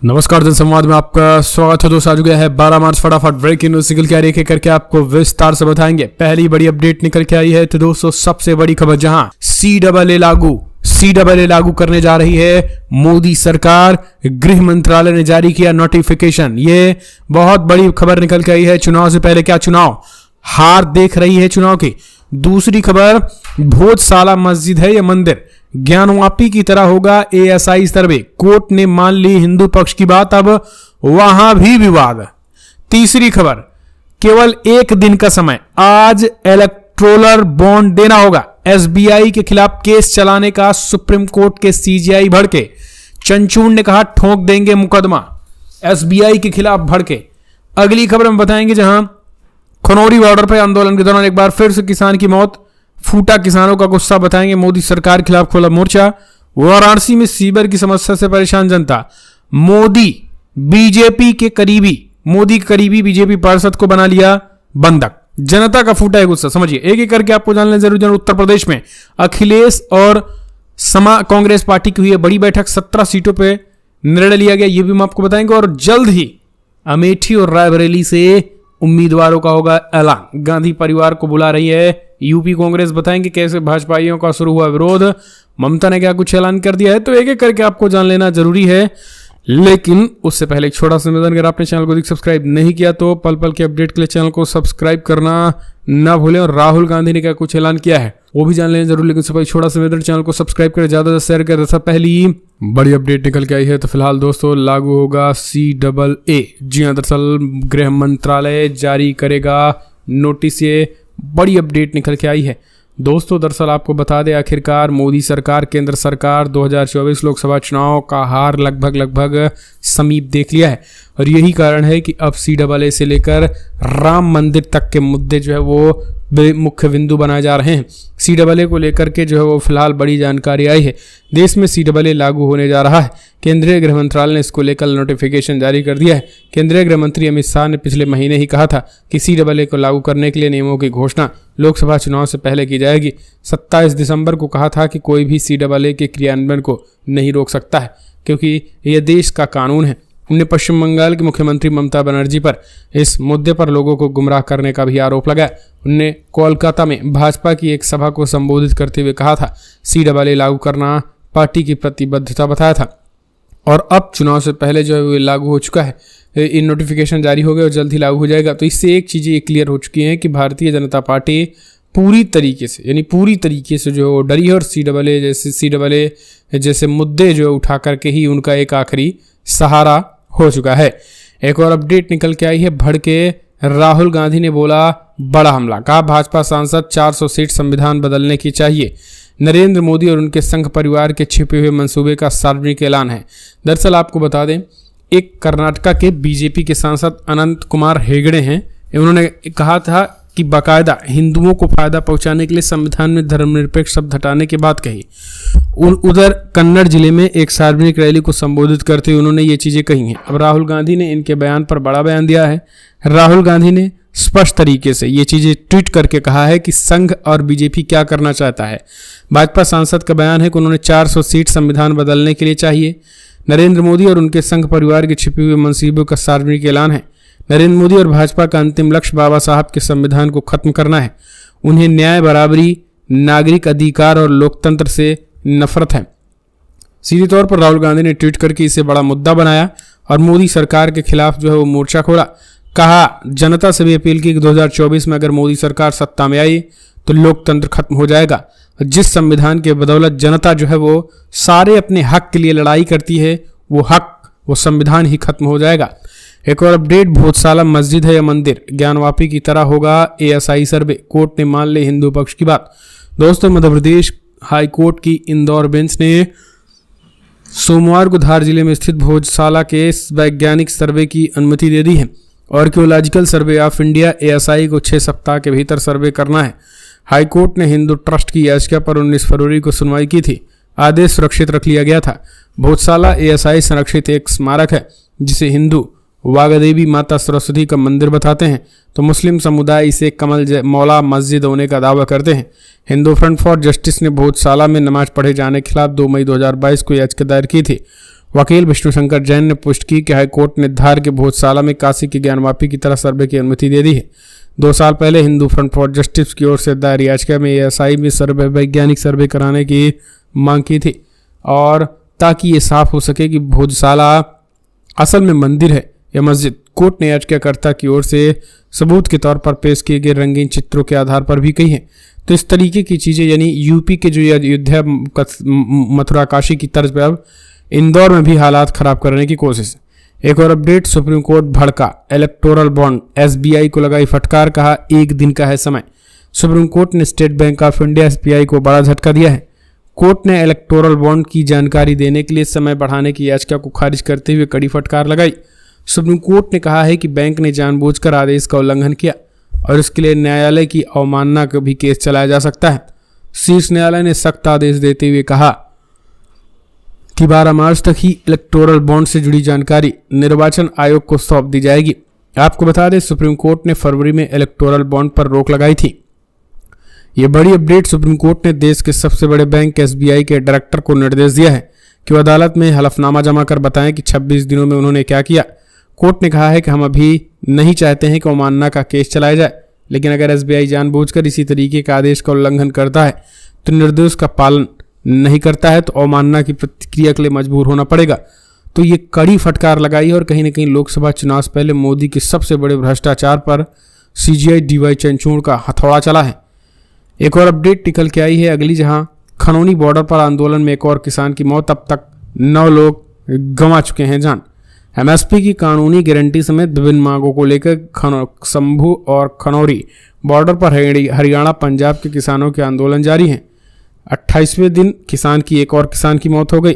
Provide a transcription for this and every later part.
नमस्कार, जनसंवाद में आपका स्वागत है। दोस्तों, आ गया है 12 मार्च। फटाफट ब्रेकिंग न्यूज निकल के आ रही है करके आपको विस्तार से बताएंगे। पहली बड़ी अपडेट निकल के आई है तो दोस्तों सबसे बड़ी खबर, जहां CAA लागू करने जा रही है मोदी सरकार। गृह मंत्रालय ने जारी किया नोटिफिकेशन। ये बहुत बड़ी खबर निकल के आई है। चुनाव से पहले क्या चुनाव हार देख रही है चुनाव की। दूसरी खबर, भोजशाला मस्जिद है या मंदिर, ज्ञानवापी की तरह होगा ASI सर्वे। कोर्ट ने मान ली हिंदू पक्ष की बात, अब वहां भी विवाद। तीसरी खबर, केवल एक दिन का समय, आज इलेक्टोरल बॉन्ड देना होगा। SBI के खिलाफ केस चलाने का सुप्रीम कोर्ट के CJI भड़के। चंचूड़ ने कहा ठोक देंगे मुकदमा, SBI के खिलाफ भड़के। अगली खबर हम बताएंगे, जहां खनौरी बॉर्डर पर आंदोलन के दौरान एक बार फिर से किसान की मौत, फूटा किसानों का गुस्सा। बताएंगे मोदी सरकार के खिलाफ खोला मोर्चा। वाराणसी में सीवर की समस्या से परेशान जनता। मोदी के करीबी बीजेपी पार्षद को बना लिया बंधक। जनता का फूटा है गुस्सा। समझिए, एक एक करके आपको जान लेना जरूरी है। उत्तर प्रदेश में अखिलेश और कांग्रेस पार्टी की हुई है बड़ी बैठक। 17 सीटों पे निर्णय लिया गया, ये भी हम आपको बताएंगे। और जल्द ही अमेठी और रायबरेली से उम्मीदवारों का होगा ऐलान। गांधी परिवार को बुला रही है यूपी कांग्रेस। बताएंगे कैसे भाजपाइयों का शुरू हुआ विरोध, ममता ने क्या कुछ ऐलान कर दिया है। तो एक एक करके आपको जान लेना जरूरी है। लेकिन उससे पहले एक छोटा सा निवेदन, अगर आपने चैनल को सब्सक्राइब नहीं किया तो पल पल के अपडेट के लिए चैनल को सब्सक्राइब करना ना भूलें। और राहुल गांधी ने क्या कुछ ऐलान किया है वो भी जान लेना जरूरी। लेकिन उससे पहले छोटा सा निवेदन, चैनल को सब्सक्राइब करें, ज्यादा से शेयर करें। पहली बड़ी अपडेट निकल के आई है तो फिलहाल दोस्तों लागू होगा CAA। जी हाँ, दरअसल गृह मंत्रालय जारी करेगा नोटिस। ये बड़ी अपडेट निकल के आई है दोस्तों। दरअसल आपको बता दें, आखिरकार मोदी सरकार, केंद्र सरकार 2024 लोकसभा चुनाव का हार लगभग समीप देख लिया है। और यही कारण है कि अब CAA से लेकर राम मंदिर तक के मुद्दे जो है वो मुख्य बिंदु बनाए जा रहे हैं। CAA को लेकर के जो है वो फिलहाल बड़ी जानकारी आई है। देश में CAA लागू होने जा रहा है। केंद्रीय गृह मंत्रालय ने इसको लेकर नोटिफिकेशन जारी कर दिया है। केंद्रीय गृह मंत्री अमित शाह ने पिछले महीने ही कहा था कि CAA को लागू करने के लिए नियमों की घोषणा लोकसभा चुनाव से पहले की जाएगी। 27 दिसंबर को कहा था कि कोई भी CAA के क्रियान्वयन को नहीं रोक सकता है, क्योंकि यह देश का कानून है। उन्हें पश्चिम बंगाल की मुख्यमंत्री ममता बनर्जी पर इस मुद्दे पर लोगों को गुमराह करने का भी आरोप लगाया। उन्होंने कोलकाता में भाजपा की एक सभा को संबोधित करते हुए कहा था CAA लागू करना पार्टी की प्रतिबद्धता बताया था। और अब चुनाव से पहले जो है वो लागू हो चुका है। इन नोटिफिकेशन जारी हो गए और जल्द ही लागू हो जाएगा। तो इससे एक चीज़ ये क्लियर हो चुकी है कि भारतीय जनता पार्टी पूरी तरीके से जो डरी है। और CAA जैसे मुद्दे जो उठा करके ही उनका एक आखिरी सहारा हो चुका है। एक और अपडेट निकल के आई है, भड़के राहुल गांधी ने बोला बड़ा हमला। कहा भाजपा सांसद 400 सीट संविधान बदलने की चाहिए। नरेंद्र मोदी और उनके संघ परिवार के छिपे हुए मंसूबे का सार्वजनिक ऐलान है। दरअसल आपको बता दें, एक कर्नाटका के बीजेपी के सांसद अनंत कुमार हेगड़े हैं। उन्होंने कहा था कि बाकायदा हिंदुओं को फायदा पहुंचाने के लिए संविधान में धर्मनिरपेक्ष शब्द हटाने की बात कही। उधर कन्नड़ जिले में एक सार्वजनिक रैली को संबोधित करते हुए उन्होंने ये चीजें कही हैं। अब राहुल गांधी ने इनके बयान पर बड़ा बयान दिया है। राहुल गांधी ने स्पष्ट तरीके से ये चीजें ट्वीट करके कहा है कि संघ और बीजेपी क्या करना चाहता है। भाजपा सांसद का बयान है कि उन्होंने 400 सीट संविधान बदलने के लिए चाहिए। नरेंद्र मोदी और उनके संघ परिवार के छिपे हुए मंसूबों का सार्वजनिक ऐलान है। नरेंद्र मोदी और भाजपा का अंतिम लक्ष्य बाबा साहब के संविधान को खत्म करना है। उन्हें न्याय, बराबरी, नागरिक अधिकार और लोकतंत्र से नफरत है। सीधे तौर पर राहुल गांधी ने ट्वीट करके इसे बड़ा मुद्दा बनाया और मोदी सरकार के खिलाफ जो है वो मोर्चा खोला। कहा जनता से भी अपील की कि 2024 में अगर मोदी सरकार सत्ता में आई तो लोकतंत्र खत्म हो जाएगा। जिस संविधान के बदौलत जनता जो है वो सारे अपने हक के लिए लड़ाई करती है, वो संविधान ही खत्म हो जाएगा। एक और अपडेट, भोजशाला मस्जिद है या मंदिर, ज्ञानवापी की तरह होगा ASI सर्वे। कोर्ट ने मान ली हिंदू पक्ष की बात। दोस्तों, मध्य प्रदेश हाई कोर्ट की इंदौर बेंच ने सोमवार को धार जिले में स्थित भोजशाला के वैज्ञानिक सर्वे की अनुमति दे दी है। Archaeological survey of India ASI को 6 सप्ताह के भीतर सर्वे करना है। हाईकोर्ट ने हिंदू ट्रस्ट की याचिका पर 19 फरवरी को सुनवाई की थी। आदेश सुरक्षित रख लिया गया था। भोजशाला ASI संरक्षित एक स्मारक है जिसे हिंदू वागदेवी माता सरस्वती का मंदिर बताते हैं, तो मुस्लिम समुदाय इसे कमल मौला मस्जिद होने का दावा करते हैं। हिंदू फ्रंट फॉर जस्टिस ने भोजशाला में नमाज पढ़े जाने के खिलाफ 2 मई 2022 को याचिका दायर की थी। वकील विष्णु शंकर जैन ने पुष्टि की कि हाईकोर्ट ने धार के भोजशाला में काशी के ज्ञानवापी की तरह सर्वे की अनुमति दे दी है। 2 साल पहले हिंदू फ्रंट फॉर जस्टिस की ओर से दायर याचिका में एएसआई में सर्वे वैज्ञानिक सर्वे कराने की मांग की थी, और ताकि ये साफ हो सके कि भोजशाला असल में मंदिर है या मस्जिद। कोर्ट ने याचिकाकर्ता की ओर से सबूत के तौर पर पेश किए गए रंगीन चित्रों के आधार पर भी कही है। तो इस तरीके की चीज़ें, यानी यूपी के जो अयोध्या मथुरा काशी की तर्ज पर अब इंदौर में भी हालात खराब करने की कोशिश। एक और अपडेट, सुप्रीम कोर्ट भड़का, इलेक्टोरल बॉन्ड, एसबीआई को लगाई फटकार, कहा 1 दिन का है समय। सुप्रीम कोर्ट ने state bank of India SBI को बड़ा झटका दिया है। कोर्ट ने इलेक्टोरल बॉन्ड की जानकारी देने के लिए समय बढ़ाने की याचिका को खारिज करते हुए कड़ी फटकार लगाई। सुप्रीम कोर्ट ने कहा है कि बैंक ने जानबूझकर आदेश का उल्लंघन किया और इसके लिए न्यायालय की अवमानना का भी केस चलाया जा सकता है। शीर्ष न्यायालय ने सख्त आदेश देते हुए कहा कि 12 मार्च तक ही इलेक्टोरल बॉन्ड से जुड़ी जानकारी निर्वाचन आयोग को सौंप दी जाएगी। आपको बता दें, सुप्रीम कोर्ट ने फरवरी में इलेक्टोरल बॉन्ड पर रोक लगाई थी। ये बड़ी अपडेट, सुप्रीम कोर्ट ने देश के सबसे बड़े बैंक एसबीआई के डायरेक्टर को निर्देश दिया है कि वह अदालत में हलफनामा जमा कर बताएं कि 26 दिनों में उन्होंने क्या किया। कोर्ट ने कहा है कि हम अभी नहीं चाहते हैं कि अवमानना का केस चलाया जाए, लेकिन अगर एसबीआई जानबूझकर इसी तरीके के आदेश का उल्लंघन करता है तो निर्देश का पालन नहीं करता है तो अवमानना की प्रतिक्रिया के लिए मजबूर होना पड़ेगा। तो ये कड़ी फटकार लगाई और कहीं ना कहीं लोकसभा चुनाव से पहले मोदी के सबसे बड़े भ्रष्टाचार पर सीजीआई डीवाई चंद्रचूड़ का हथौड़ा चला है। एक और अपडेट निकल के आई है अगली, जहां खनौनी बॉर्डर पर आंदोलन में एक और किसान की मौत, अब तक 9 लोग गंवा चुके हैं जान। एमएसपी की कानूनी गारंटी समेत विभिन्न मांगों को लेकर शंभू और खनौरी बॉर्डर पर हरियाणा पंजाब के किसानों के आंदोलन जारी हैं। 28वें दिन एक और किसान की मौत हो गई।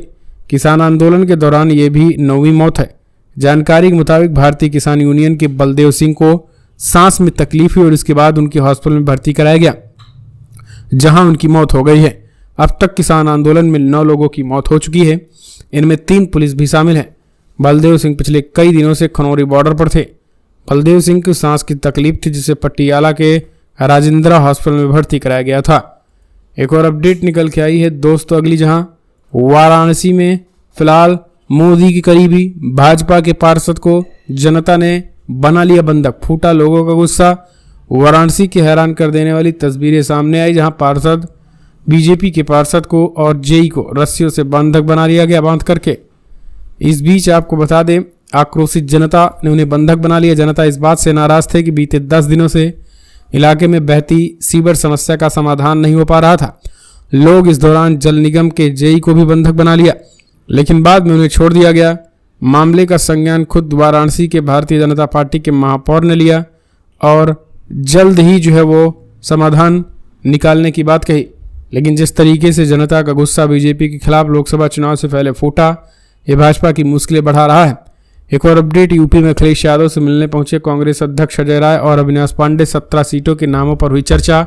किसान आंदोलन के दौरान ये भी 9वीं मौत है। जानकारी के मुताबिक भारतीय किसान यूनियन के बलदेव सिंह को सांस में तकलीफ हुई और इसके बाद उनकी हॉस्पिटल में भर्ती कराया गया, जहां उनकी मौत हो गई है। अब तक किसान आंदोलन में 9 लोगों की मौत हो चुकी है, इनमें 3 पुलिस भी शामिल है। बलदेव सिंह पिछले कई दिनों से खनौरी बॉर्डर पर थे। बलदेव सिंह को सांस की तकलीफ थी, जिसे पटियाला के राजेंद्रा हॉस्पिटल में भर्ती कराया गया था। एक और अपडेट निकल के आई है दोस्तों अगली, जहां वाराणसी में फिलहाल मोदी की करीबी भाजपा के पार्षद को जनता ने बना लिया बंधक, फूटा लोगों का गुस्सा। वाराणसी की हैरान कर देने वाली तस्वीरें सामने आई, जहां पार्षद बीजेपी के पार्षद को और जेई को रस्सियों से बंधक बना लिया गया बांध करके। इस बीच आपको बता दें, आक्रोशित जनता ने उन्हें बंधक बना लिया। जनता इस बात से नाराज थे कि बीते 10 दिनों से इलाके में बहती सीवर समस्या का समाधान नहीं हो पा रहा था। लोग इस दौरान जल निगम के जेई को भी बंधक बना लिया, लेकिन बाद में उन्हें छोड़ दिया गया। मामले का संज्ञान खुद वाराणसी के भारतीय जनता पार्टी के महापौर ने लिया और जल्द ही जो है वो समाधान निकालने की बात कही। लेकिन जिस तरीके से जनता का गुस्सा बीजेपी के खिलाफ लोकसभा चुनाव से पहले फूटा, ये भाजपा की मुश्किलें बढ़ा रहा है। एक और अपडेट, यूपी में अखिलेश यादव से मिलने पहुंचे कांग्रेस अध्यक्ष अजय राय और अविनाश पांडे। 17 सीटों के नामों पर हुई चर्चा।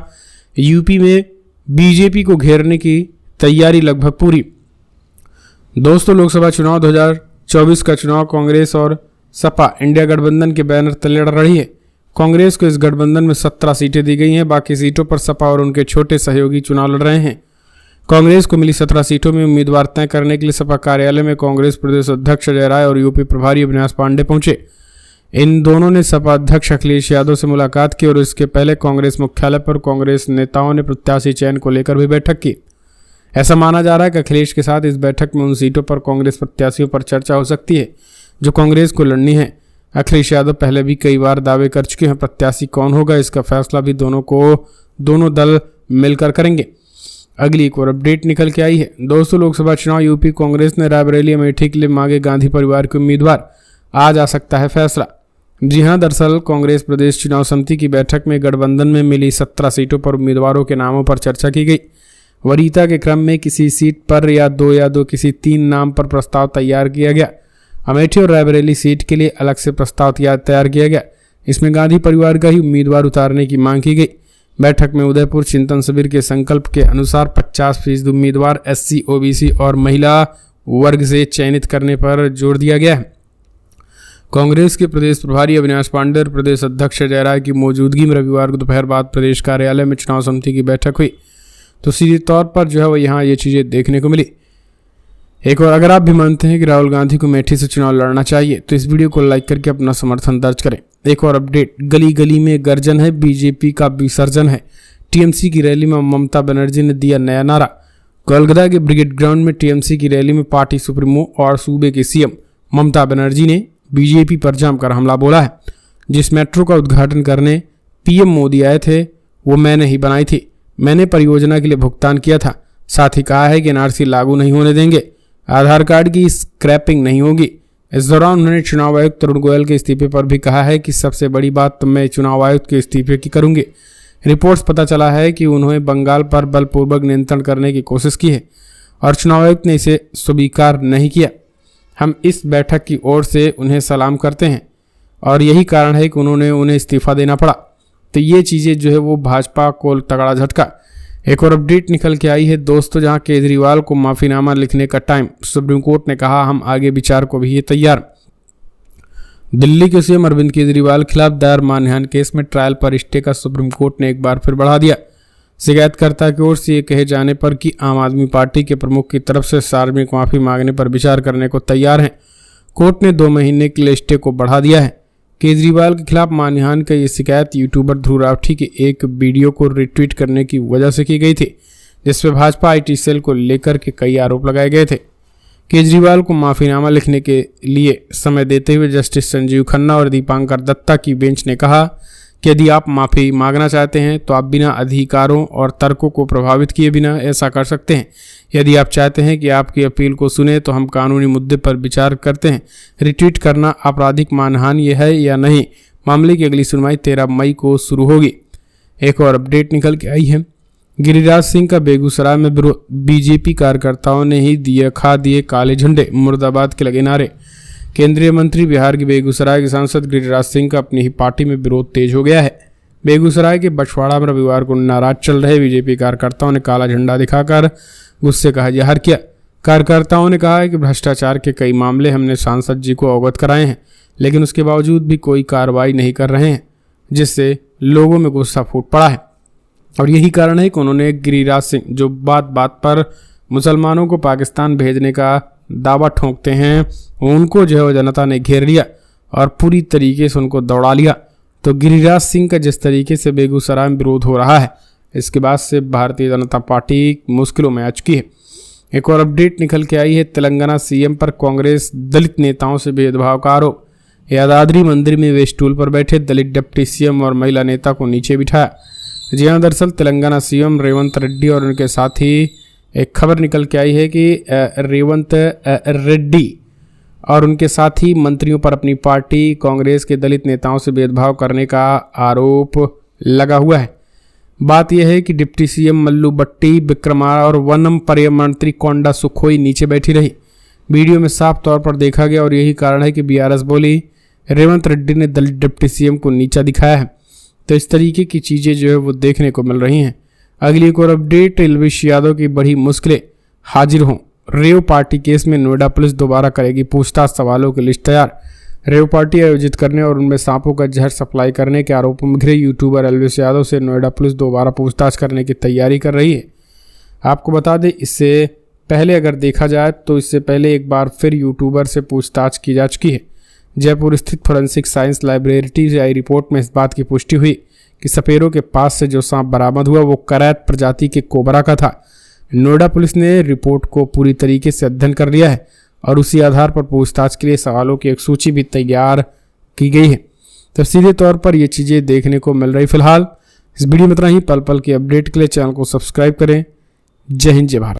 यूपी में बीजेपी को घेरने की तैयारी लगभग पूरी। दोस्तों, लोकसभा चुनाव 2024 का चुनाव कांग्रेस और सपा इंडिया गठबंधन के बैनर तले लड़ रही है। कांग्रेस को इस गठबंधन में 17 सीटें दी गई हैं, बाकी सीटों पर सपा और उनके छोटे सहयोगी चुनाव लड़ रहे हैं। कांग्रेस को मिली 17 सीटों में उम्मीदवार तय करने के लिए सपा कार्यालय में कांग्रेस प्रदेश अध्यक्ष अजय राय और यूपी प्रभारी अविनाश पांडे पहुंचे। इन दोनों ने सपा अध्यक्ष अखिलेश यादव से मुलाकात की और इसके पहले कांग्रेस मुख्यालय पर कांग्रेस नेताओं ने प्रत्याशी चयन को लेकर भी बैठक की। ऐसा माना जा रहा है कि अखिलेश के साथ इस बैठक में उन सीटों पर कांग्रेस प्रत्याशियों पर चर्चा हो सकती है जो कांग्रेस को लड़नी है। अखिलेश यादव पहले भी कई बार दावे कर चुके हैं, प्रत्याशी कौन होगा इसका फैसला भी दोनों दल मिलकर करेंगे। अगली एक और अपडेट निकल के आई है दोस्तों, लोकसभा चुनाव यूपी कांग्रेस ने रायबरेली अमेठी के लिए मांगे गांधी परिवार के उम्मीदवार, आज आ सकता है फैसला। जी हां, दरअसल कांग्रेस प्रदेश चुनाव समिति की बैठक में गठबंधन में मिली 17 सीटों पर उम्मीदवारों के नामों पर चर्चा की गई। वरीयता के क्रम में किसी सीट पर या दो किसी 3 नाम पर प्रस्ताव तैयार किया गया। अमेठी और रायबरेली सीट के लिए अलग से प्रस्ताव तैयार किया गया। इसमें गांधी परिवार का ही उम्मीदवार उतारने की मांग की गई। बैठक में उदयपुर चिंतन शिविर के संकल्प के अनुसार 50% उम्मीदवार एससी, ओबीसी और महिला वर्ग से चयनित करने पर जोर दिया गया है। कांग्रेस के प्रदेश प्रभारी अविनाश पांडे और प्रदेश अध्यक्ष अजय राय की मौजूदगी में रविवार को दोपहर बाद प्रदेश कार्यालय में चुनाव समिति की बैठक हुई, तो सीधे तौर पर जो है वो यहाँ ये चीज़ें देखने को मिली। एक और, अगर आप भी मानते हैं कि राहुल गांधी को अमेठी से चुनाव लड़ना चाहिए तो इस वीडियो को लाइक करके अपना समर्थन दर्ज करें। एक और अपडेट, गली गली में गर्जन है, बीजेपी का विसर्जन है। टीएमसी की रैली में ममता बनर्जी ने दिया नया नारा। कोलकाता के ब्रिगेड ग्राउंड में टीएमसी की रैली में पार्टी सुप्रीमो और सूबे के सीएम ममता बनर्जी ने बीजेपी पर जमकर हमला बोला है। जिस मेट्रो का उद्घाटन करने पीएम मोदी आए थे वो मैंने ही बनाई थी, मैंने परियोजना के लिए भुगतान किया था। साथ ही कहा है कि एनआरसी लागू नहीं होने देंगे, आधार कार्ड की स्क्रैपिंग नहीं होगी। इस दौरान उन्होंने चुनाव आयुक्त तरुण गोयल के इस्तीफे पर भी कहा है कि सबसे बड़ी बात तो मैं चुनाव आयुक्त के इस्तीफे की करूंगी। रिपोर्ट्स पता चला है कि उन्होंने बंगाल पर बलपूर्वक नियंत्रण करने की कोशिश की है और चुनाव आयुक्त ने इसे स्वीकार नहीं किया। हम इस बैठक की ओर से उन्हें सलाम करते हैं और यही कारण है कि उन्हें इस्तीफा देना पड़ा। तो ये चीज़ें जो है वो भाजपा को तगड़ा झटका। एक और अपडेट निकल के आई है दोस्तों, जहां केजरीवाल को माफीनामा लिखने का टाइम, सुप्रीम कोर्ट ने कहा हम आगे विचार को भी ये तैयार। दिल्ली के सीएम अरविंद केजरीवाल के खिलाफ दायर मानहानि केस में ट्रायल पर स्टे का सुप्रीम कोर्ट ने एक बार फिर बढ़ा दिया। शिकायतकर्ता की ओर से ये कहे जाने पर कि आम आदमी पार्टी के प्रमुख की तरफ से सार्वजनिक माफी मांगने पर विचार करने को तैयार है। कोर्ट ने 2 महीने के लिए स्टे को बढ़ा दिया है। केजरीवाल के खिलाफ मानहानि का ये शिकायत यूट्यूबर ध्रुव राठी के एक वीडियो को रिट्वीट करने की वजह से की गई थी, जिसमें भाजपा आईटी सेल को लेकर के कई आरोप लगाए गए थे। केजरीवाल को माफीनामा लिखने के लिए समय देते हुए जस्टिस संजीव खन्ना और दीपांकर दत्ता की बेंच ने कहा कि यदि आप माफी मांगना चाहते हैं तो आप बिना अधिकारों और तर्कों को प्रभावित किए बिना ऐसा कर सकते हैं। यदि आप चाहते हैं कि आपकी अपील को सुने तो हम कानूनी मुद्दे पर विचार करते हैं। रिट्वीट करना आपराधिक मानहानि है या नहीं, मामले की अगली सुनवाई 13 मई को शुरू होगी। एक और अपडेट निकल के आई है, गिरिराज सिंह का बेगूसराय में विरोध, बीजेपी कार्यकर्ताओं ने ही दिए काले झंडे, मुर्दाबाद के लगे नारे। केंद्रीय मंत्री बिहार के बेगूसराय के सांसद गिरिराज सिंह का अपनी ही पार्टी में विरोध तेज हो गया है। बेगूसराय के बछवाड़ा में रविवार को नाराज चल रहे बीजेपी कार्यकर्ताओं ने काला झंडा दिखाकर गुस्से का इजहार किया। कार्यकर्ताओं ने कहा है कि भ्रष्टाचार के कई मामले हमने सांसद जी को अवगत कराए हैं, लेकिन उसके बावजूद भी कोई कार्रवाई नहीं कर रहे हैं, जिससे लोगों में गुस्सा फूट पड़ा है। और यही कारण है कि उन्होंने गिरिराज सिंह, जो बात बात पर मुसलमानों को पाकिस्तान भेजने का दावा ठोंकते हैं, उनको जो है वो जनता ने घेर लिया और पूरी तरीके से उनको दौड़ा लिया। तो गिरिराज सिंह का जिस तरीके से बेगूसराय में विरोध हो रहा है, इसके बाद से भारतीय जनता पार्टी मुश्किलों में आ चुकी है। एक और अपडेट निकल के आई है, तेलंगाना सीएम पर कांग्रेस दलित नेताओं से भेदभाव का आरोप। यादाद्री मंदिर में वे स्टूल पर बैठे दलित डिप्टी सीएम और महिला नेता को नीचे बिठाया। जी हाँ, दरअसल तेलंगाना सीएम रेवंत रेड्डी और उनके साथी, एक खबर निकल के आई है कि रेवंत रेड्डी और उनके साथी मंत्रियों पर अपनी पार्टी कांग्रेस के दलित नेताओं से भेदभाव करने का आरोप लगा हुआ है। बात यह है कि डिप्टी सीएम मल्लू बट्टी विक्रमा और वनम पर्यावरण मंत्री कोंडा सुखोई नीचे बैठी रही। वीडियो में साफ तौर पर देखा गया और यही कारण है कि बीआरएस बोली रेवंत रेड्डी ने दलित डिप्टी सीएम को नीचा दिखाया है। तो इस तरीके की चीज़ें जो है वो देखने को मिल रही हैं। अगली एक और अपडेट, एलवीश यादव की बड़ी मुश्किलें, हाजिर हों। रेव पार्टी केस में नोएडा पुलिस दोबारा करेगी पूछताछ, सवालों की लिस्ट तैयार। रेव पार्टी आयोजित करने और उनमें सांपों का जहर सप्लाई करने के आरोपों में घिरे यूट्यूबर एलवीश यादव से नोएडा पुलिस दोबारा पूछताछ करने की तैयारी कर रही है। आपको बता दें, इससे पहले अगर देखा जाए तो इससे पहले एक बार फिर यूट्यूबर से पूछताछ की जा चुकी है। जयपुर स्थित फोरेंसिक साइंस लाइब्रेरी से आई रिपोर्ट में इस बात की पुष्टि हुई कि सपेरों के पास से जो सांप बरामद हुआ वो करैत प्रजाति के कोबरा का था। नोएडा पुलिस ने रिपोर्ट को पूरी तरीके से अध्ययन कर लिया है और उसी आधार पर पूछताछ के लिए सवालों की एक सूची भी तैयार की गई है। तो सीधे तौर पर ये चीज़ें देखने को मिल रही। फिलहाल इस वीडियो में इतना ही। पल पल की अपडेट के लिए चैनल को सब्सक्राइब करें। जय हिंद, जय भारत।